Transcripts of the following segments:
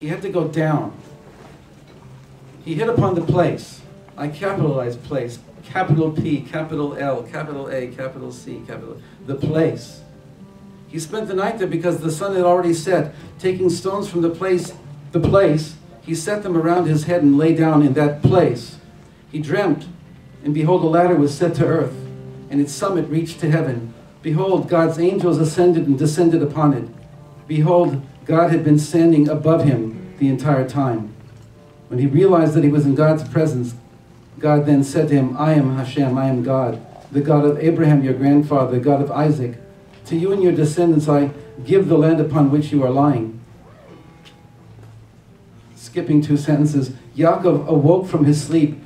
He had to go down. He hit upon the place. I capitalized place. Capital P, capital L, capital A, capital C, capital... The place. He spent the night there because the sun had already set. Taking stones from the place, he set them around his head and lay down in that place. He dreamt, and behold, a ladder was set to earth, and its summit reached to heaven. Behold, God's angels ascended and descended upon it. Behold, God had been standing above him the entire time. When he realized that he was in God's presence, God then said to him, I am Hashem, I am God, the God of Abraham, your grandfather, the God of Isaac. To you and your descendants I give the land upon which you are lying. Skipping 2 sentences, Yaakov awoke from his sleep.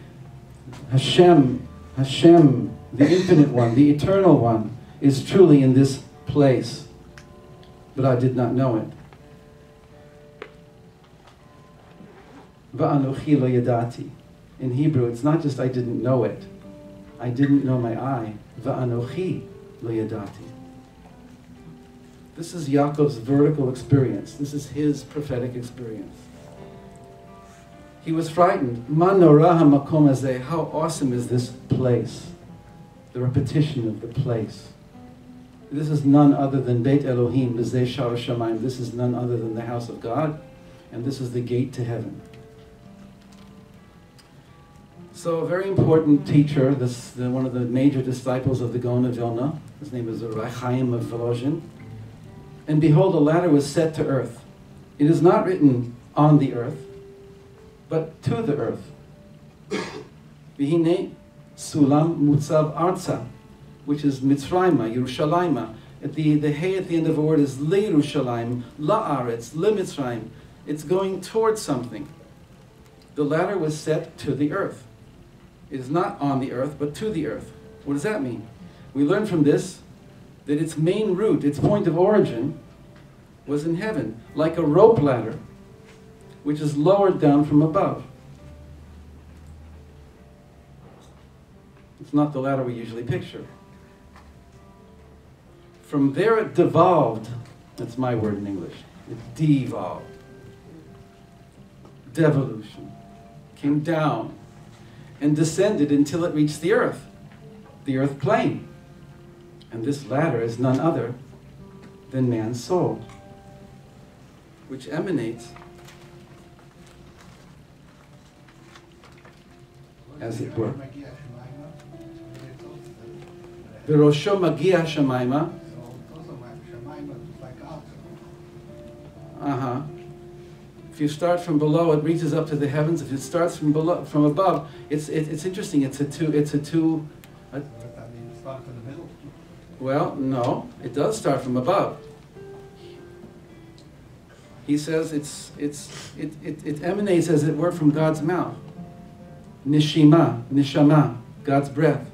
Hashem, Hashem, the infinite one, the eternal one, is truly in this place. But I did not know it. Va'anochi lo yadati. In Hebrew, it's not just I didn't know it. I didn't know my I. Va'anochi lo yadati. This is Yaakov's vertical experience. This is his prophetic experience. He was frightened. Ma norah hamakom hazeh. How awesome is this place? The repetition of the place. This is none other than Beit Elohim, b'zeh shar shamayim. This is none other than the house of God, and this is the gate to heaven. So a very important teacher, one of the major disciples of the Gaon of Vilna, his name is Rabbi Chaim of Volozhin. And behold, a ladder was set to earth. It is not written on the earth, but to the earth. V'hinei sulam mutzav arza, which is Mitzrayma, Yerushalayma. The hey at the end of a word is Le'Yerushalayim, La'aretz, Le'Mitzrayim. It's going towards something. The ladder was set to the earth. It is not on the earth, but to the earth. What does that mean? We learn from this that its main root, its point of origin, was in heaven, like a rope ladder, which is lowered down from above. It's not the ladder we usually picture. From there it devolved. That's my word in English. It devolved. Devolution. Came down and descended until it reached the earth plane. And this ladder is none other than man's soul, which emanates, as it were. V'rosho magia shamayma. If you start from below, it reaches up to the heavens. If it starts from below, from above, it's interesting. It's a two. Well, no, it does start from above. He says it emanates, as it were, from God's mouth. Nishama, God's breath.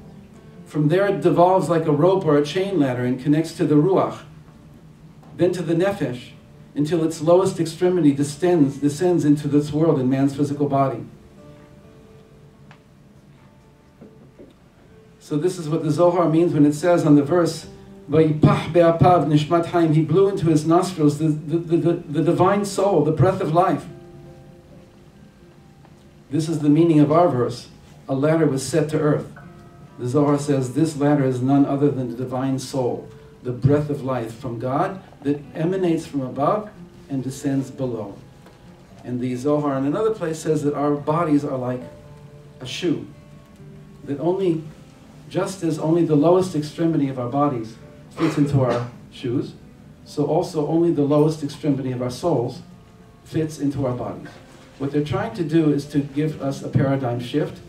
From there it devolves like a rope or a chain ladder and connects to the ruach, then to the nefesh, until its lowest extremity descends into this world in man's physical body. So this is what the Zohar means when it says on the verse, "Vayipach be'apav nishmat haim." He blew into his nostrils the divine soul, the breath of life. This is the meaning of our verse. A ladder was set to earth. The Zohar says this ladder is none other than the divine soul, the breath of life from God that emanates from above and descends below. And the Zohar in another place says that our bodies are like a shoe, that just as only the lowest extremity of our bodies fits into our shoes, so also only the lowest extremity of our souls fits into our bodies. What they're trying to do is to give us a paradigm shift,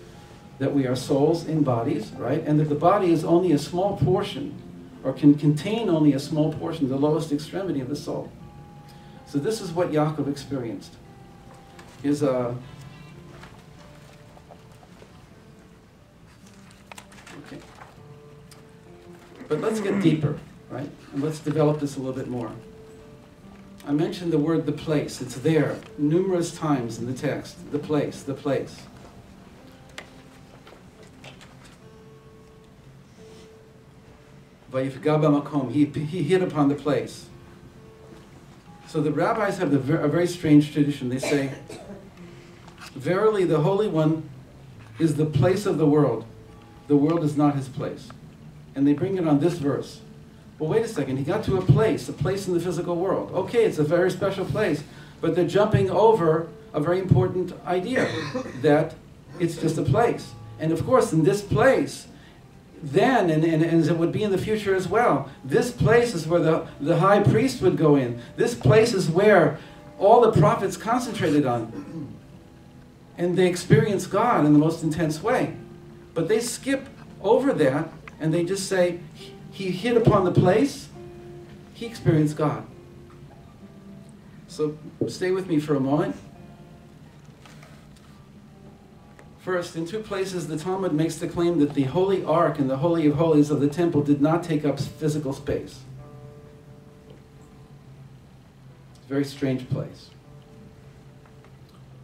that we are souls in bodies, right? And that the body is only a small portion, or can contain only a small portion, the lowest extremity of the soul. So this is what Yaakov experienced. Okay. But let's get deeper, right? And let's develop this a little bit more. I mentioned the word the place. It's there numerous times in the text. The place, the place. He hit upon the place. So the rabbis have a very strange tradition. They say, verily the Holy One is the place of the world. The world is not his place. And they bring it on this verse. Well, wait a second. He got to a place in the physical world. Okay, it's a very special place. But they're jumping over a very important idea, that it's just a place. And of course, in this place, then, and as it would be in the future as well, this place is where the high priest would go in. This place is where all the prophets concentrated on. And they experience God in the most intense way. But they skip over that, and they just say, he hit upon the place, he experienced God. So stay with me for a moment. First, in two places, the Talmud makes the claim that the Holy Ark and the Holy of Holies of the temple did not take up physical space. Very strange place.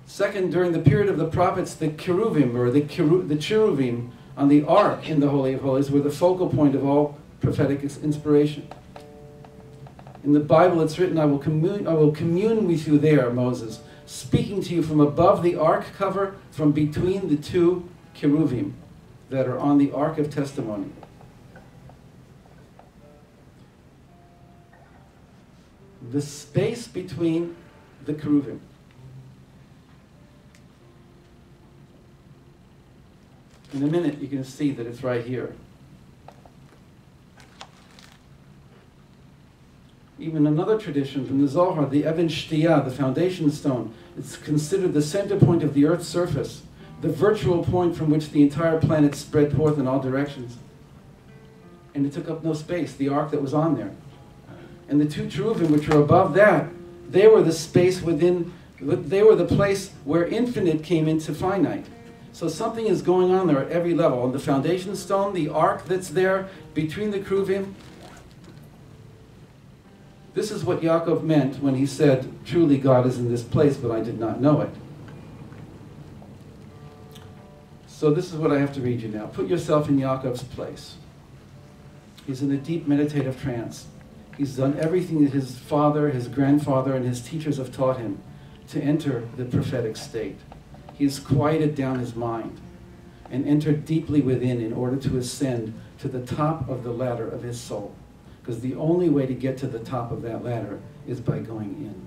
Second, during the period of the prophets, the cheruvim, or the cheruvim on the ark in the Holy of Holies were the focal point of all prophetic inspiration. In the Bible it's written, I will commune with you there, Moses, speaking to you from above the ark cover, from between the two cheruvim that are on the ark of testimony. The space between the cheruvim. In a minute, you're going to see that it's right here. Even another tradition from the Zohar, the Even Shtiyah, the foundation stone, it's considered the center point of the Earth's surface, the virtual point from which the entire planet spread forth in all directions. And it took up no space, the ark that was on there. And the two cheruvim, which were above that, they were the space within, they were the place where infinite came into finite. So something is going on there at every level. On the foundation stone, the ark that's there between the cheruvim. This is what Yaakov meant when he said, truly God is in this place, but I did not know it. So this is what I have to read you now. Put yourself in Yaakov's place. He's in a deep meditative trance. He's done everything that his father, his grandfather, and his teachers have taught him to enter the prophetic state. He's quieted down his mind and entered deeply within in order to ascend to the top of the ladder of his soul. Because the only way to get to the top of that ladder is by going in.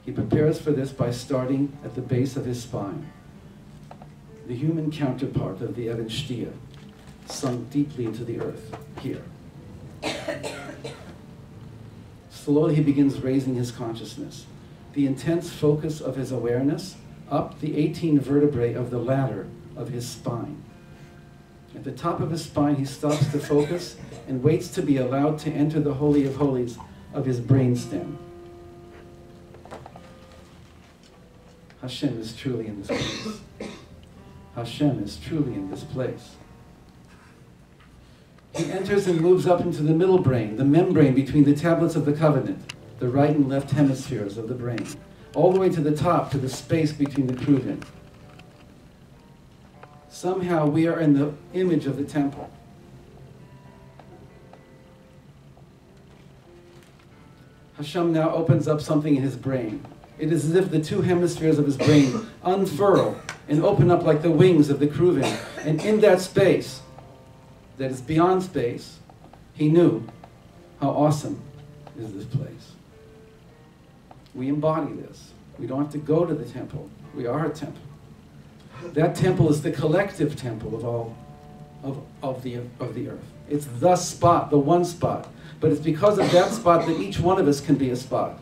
He prepares for this by starting at the base of his spine, the human counterpart of the Even Shtiyah, sunk deeply into the earth, here. Slowly he begins raising his consciousness, the intense focus of his awareness up the 18 vertebrae of the ladder of his spine. At the top of his spine, he stops to focus and waits to be allowed to enter the Holy of Holies of his brainstem. Hashem is truly in this place. Hashem is truly in this place. He enters and moves up into the middle brain, the membrane between the tablets of the covenant, the right and left hemispheres of the brain, all the way to the top, to the space between the cheruvim. Somehow we are in the image of the temple. Hashem now opens up something in his brain. It is as if the two hemispheres of his brain unfurl and open up like the wings of the cheruvim. And in that space, that is beyond space, he knew how awesome is this place. We embody this. We don't have to go to the temple. We are a temple. That temple is the collective temple of all of the earth. It's the spot, the one spot. But it's because of that spot that each one of us can be a spot.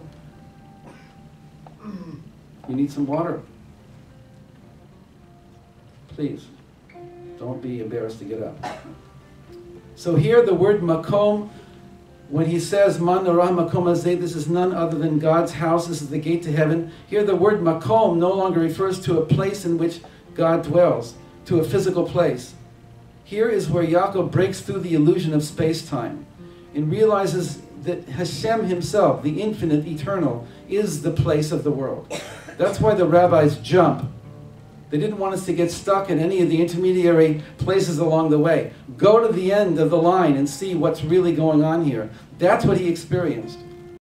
You need some water. Please, don't be embarrassed to get up. So here the word makom, when he says man narah makom hazeh, this is none other than God's house, this is the gate to heaven. Here the word makom no longer refers to a place in which God dwells, to a physical place. Here is where Yaakov breaks through the illusion of space-time and realizes that Hashem himself, the infinite, eternal, is the place of the world. That's why the rabbis jump. They didn't want us to get stuck in any of the intermediary places along the way. Go to the end of the line and see what's really going on here. That's what he experienced.